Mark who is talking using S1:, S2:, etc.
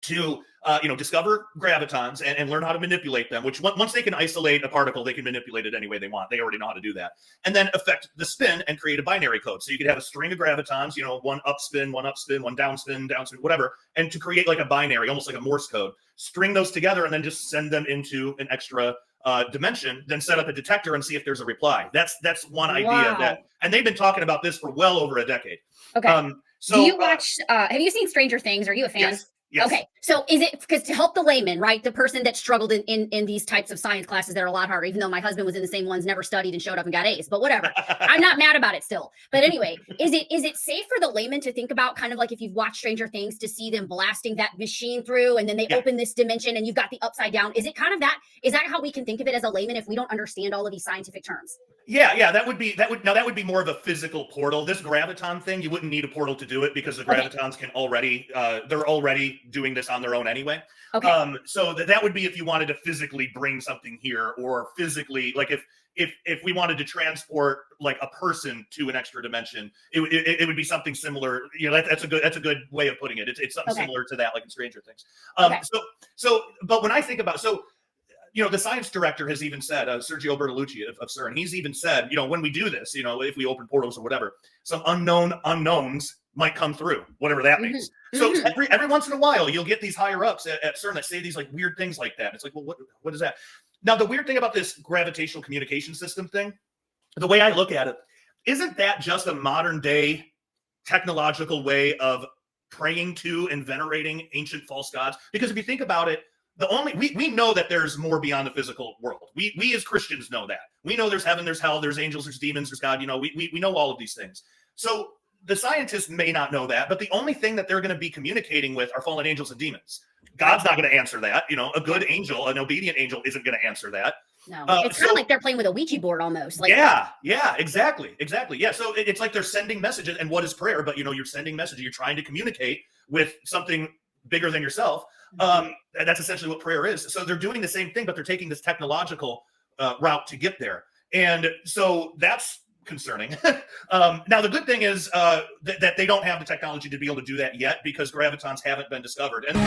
S1: to discover gravitons and learn how to manipulate them, which once they can isolate a particle, they can manipulate it any way they want. They already know how to do that. And then affect the spin and create a binary code. So you could have a string of gravitons, one up spin, one down spin, whatever. And to create like a binary, almost like a Morse code, string those together and then just send them into an extra dimension, then set up a detector and see if there's a reply. That's one idea and they've been talking about this for well over a decade.
S2: Okay. So do you watch, have you seen Stranger Things? Are you a fan?
S1: Yes. Yes.
S2: Okay, so is it because to help the layman, right, the person that struggled in these types of science classes that are a lot harder, even though my husband was in the same ones, never studied and showed up and got A's, but whatever. I'm not mad about it still. But anyway, is it safe for the layman to think about kind of like if you've watched Stranger Things to see them blasting that machine through and then they open this dimension and you've got the upside down? Is it kind of that? Is that how we can think of it as a layman if we don't understand all of these scientific terms?
S1: Yeah, that would be more of a physical portal. This graviton thing, you wouldn't need a portal to do it because the gravitons can already they're already doing this on their own anyway.
S2: Okay.
S1: So that would be if you wanted to physically bring something here, or physically, like if we wanted to transport like a person to an extra dimension, it would be something similar. That's a good way of putting it. It's something similar to that, like in Stranger Things. But when I think about the science director has even said, Sergio Bertolucci of CERN, he's even said, when we do this, if we open portals or whatever, some unknowns might come through, whatever that means. So every once in a while, you'll get these higher ups at CERN that say these like weird things like that. It's like, well, what is that? Now, the weird thing about this gravitational communication system thing, the way I look at it, isn't that just a modern day technological way of praying to and venerating ancient false gods? Because if you think about it, we know that there's more beyond the physical world. We as Christians know that. We know there's heaven, there's hell, there's angels, there's demons, there's God. We know all of these things. So the scientists may not know that, but the only thing that they're going to be communicating with are fallen angels and demons. God's not going to answer that. A good angel, an obedient angel, isn't going to answer that.
S2: No, it's kind of like they're playing with a Ouija board almost. Like
S1: exactly. Yeah, so it's like they're sending messages. And what is prayer? But you're sending messages. You're trying to communicate with something bigger than yourself. That's essentially what prayer is. So they're doing the same thing, but they're taking this technological route to get there. And so that's concerning. Now, the good thing is that they don't have the technology to be able to do that yet because gravitons haven't been discovered. And